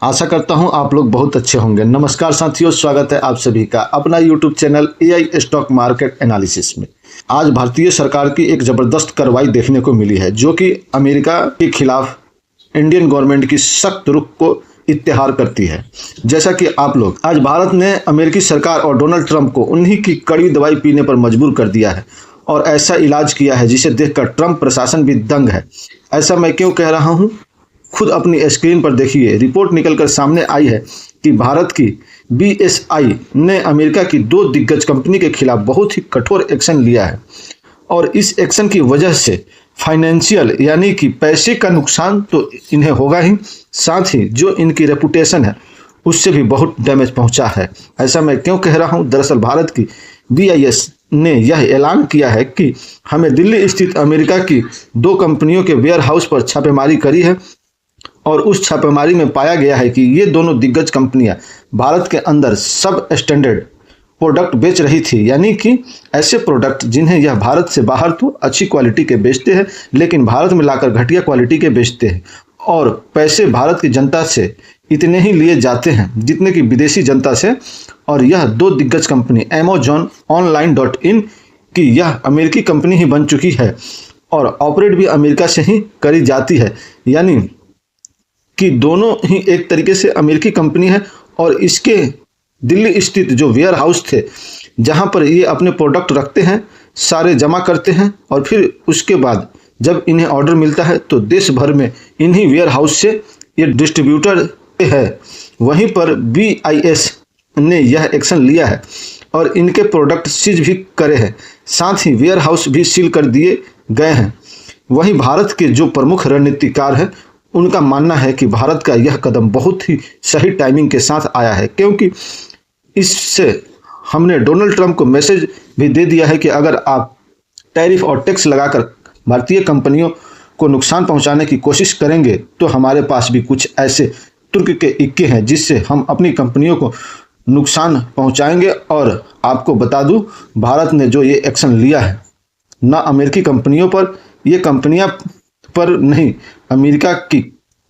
आशा करता हूं आप लोग बहुत अच्छे होंगे। नमस्कार साथियों, स्वागत है आप सभी का अपना YouTube channel AI stock market analysis में। आज भारतीय सरकार की एक ज़बरदस्त कार्रवाई देखने को मिली है, जो कि अमेरिका के खिलाफ इंडियन गवर्नमेंट की सख्त रुख को इत्तेहार करती है। जैसा कि आप लोग, आज भारत ने अमेरिकी सरकार और डोनाल्ड ट्रंप को उन्हीं की कड़वी दवाई पीने पर मजबूर कर दिया है और ऐसा इलाज किया है जिसे देखकर ट्रंप प्रशासन भी दंग है। ऐसा मैं क्यों कह रहा हूं, खुद अपनी स्क्रीन पर देखिए। रिपोर्ट निकलकर सामने आई है कि भारत की बीएसई ने अमेरिका की दो दिग्गज कंपनी के खिलाफ बहुत ही कठोर एक्शन लिया है और इस एक्शन की वजह से फाइनेंशियल यानी कि पैसे का नुकसान तो इन्हें होगा ही, साथ ही जो इनकी रेपुटेशन है उससे भी बहुत डैमेज पहुंचा है। ऐसा मैं क्यों कह रहा हूं, दरअसल भारत की बीआईएस ने यह ऐलान किया है कि हमें दिल्ली स्थित अमेरिका की दो कंपनियों के वेयर हाउस पर छापेमारी करी है और उस छापेमारी में पाया गया है कि ये दोनों दिग्गज कंपनियां भारत के अंदर सब स्टैंडर्ड प्रोडक्ट बेच रही थी, यानी कि ऐसे प्रोडक्ट जिन्हें यह भारत से बाहर तो अच्छी क्वालिटी के बेचते हैं लेकिन भारत में लाकर घटिया क्वालिटी के बेचते हैं और पैसे भारत की जनता से इतने ही लिए जाते हैं जितने की विदेशी जनता से। और यह दो दिग्गज कंपनी अमेजॉन ऑनलाइन.इन की यह अमेरिकी कंपनी ही बन चुकी है और ऑपरेट भी अमेरिका से ही करी जाती है, यानी कि दोनों ही एक तरीके से अमेरिकी कंपनी है। और इसके दिल्ली स्थित जो वेयर हाउस थे जहां पर ये अपने प्रोडक्ट रखते हैं, सारे जमा करते हैं और फिर उसके बाद जब इन्हें ऑर्डर मिलता है तो देश भर में इन्हीं वेयर हाउस से ये डिस्ट्रीब्यूटर है। वहीं पर बीआईएस ने यह एक्शन लिया है और इनके प्रोडक्ट सीज भी करे हैं, साथ ही वेयर हाउस भी सील कर दिए गए हैं। वहीं भारत के जो प्रमुख रणनीतिकार हैं उनका मानना है कि भारत का यह कदम बहुत ही सही टाइमिंग के साथ आया है, क्योंकि इससे हमने डोनाल्ड ट्रंप को मैसेज भी दे दिया है कि अगर आप टैरिफ और टैक्स लगाकर भारतीय कंपनियों को नुकसान पहुंचाने की कोशिश करेंगे तो हमारे पास भी कुछ ऐसे तुर्क के इक्के हैं जिससे हम अपनी कंपनियों को नुकसान पहुंचाएंगे। और आपको बता दूं, भारत ने जो ये एक्शन लिया है ना अमेरिकी कंपनियों पर, ये कंपनियां पर नहीं, अमेरिका की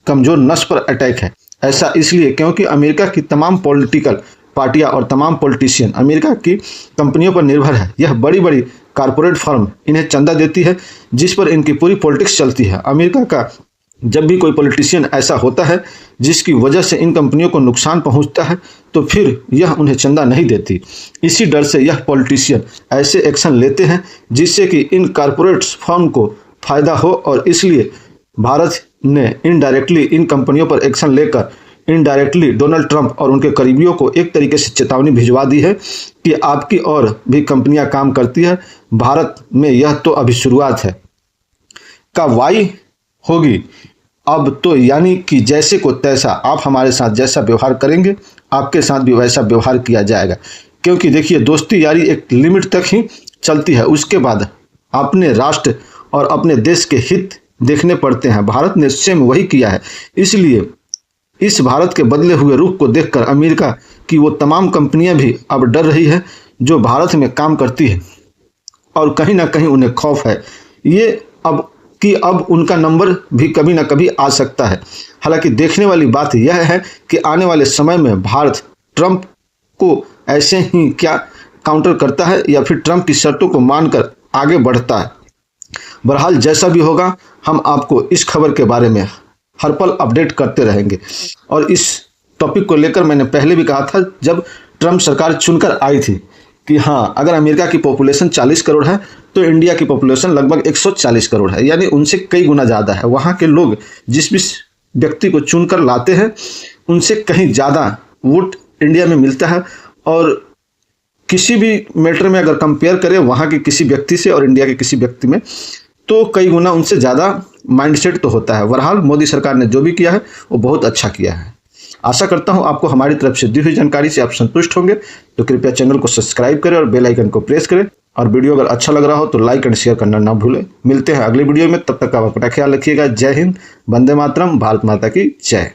कमजोर नस पर अटैक है। ऐसा इसलिए क्योंकि अमेरिका की तमाम पॉलिटिकल पार्टियां और तमाम पॉलिटिशियन अमेरिका की कंपनियों पर निर्भर है। यह बड़ी बड़ी कारपोरेट फर्म इन्हें चंदा देती है जिस पर इनकी पूरी पॉलिटिक्स चलती है। अमेरिका का जब भी कोई पॉलिटिशियन ऐसा होता है जिसकी वजह से इन कंपनियों को नुकसान पहुंचता है तो फिर यह उन्हें चंदा नहीं देती। इसी डर से यह पॉलिटिशियन ऐसे एक्शन लेते हैं जिससे कि इन कारपोरेट फर्म को फायदा हो और इसलिए भारत ने इनडायरेक्टली इन कंपनियों पर एक्शन लेकर इनडायरेक्टली डोनाल्ड ट्रंप और उनके करीबियों को एक तरीके से चेतावनी भिजवा दी है कि आपकी और भी कंपनियां काम करती है, भारत में यह तो अभी शुरुआत है, कार्रवाई होगी अब तो, यानी कि जैसे को तैसा, आप हमारे साथ जैसा व्यवहार करेंगे आपके साथ भी वैसा व्यवहार किया जाएगा। क्योंकि देखिए, दोस्ती यारी एक लिमिट तक ही चलती है, उसके बाद अपने राष्ट्र और अपने देश के हित देखने पड़ते हैं। भारत ने सेम वही किया है, इसलिए इस भारत के बदले हुए रुख को देखकर अमेरिका की वो तमाम कंपनियां भी अब डर रही है जो भारत में काम करती है और कहीं ना कहीं उन्हें खौफ है ये अब उनका नंबर भी कभी ना कभी आ सकता है। हालांकि देखने वाली बात यह है कि आने वाले समय में भारत ट्रंप को ऐसे ही क्या काउंटर करता है या फिर ट्रंप की शर्तों को मानकर आगे बढ़ता है। बहरहाल जैसा भी होगा, हम आपको इस खबर के बारे में हर पल अपडेट करते रहेंगे। और इस टॉपिक को लेकर मैंने पहले भी कहा था जब ट्रंप सरकार चुनकर आई थी कि हाँ, अगर अमेरिका की पॉपुलेशन 40 करोड़ है तो इंडिया की पॉपुलेशन लगभग 140 करोड़ है, यानी उनसे कई गुना ज़्यादा है। वहाँ के लोग जिस भी व्यक्ति को चुनकर लाते हैं उनसे कहीं ज़्यादा वोट इंडिया में मिलता है और किसी भी मैटर में अगर कंपेयर करें वहाँ के किसी व्यक्ति से और इंडिया के किसी व्यक्ति में, तो कई गुना उनसे ज़्यादा माइंडसेट तो होता है। बहरहाल मोदी सरकार ने जो भी किया है वो बहुत अच्छा किया है। आशा करता हूं आपको हमारी तरफ से दी हुई जानकारी से आप संतुष्ट होंगे, तो कृपया चैनल को सब्सक्राइब करें और बेल आइकन को प्रेस करें। और वीडियो अगर अच्छा लग रहा हो तो लाइक एंड शेयर करना ना भूलें। मिलते हैं अगले वीडियो में, तब तक आप अपना ख्याल रखिएगा। जय हिंद, वंदे मातरम, भारत माता की जय।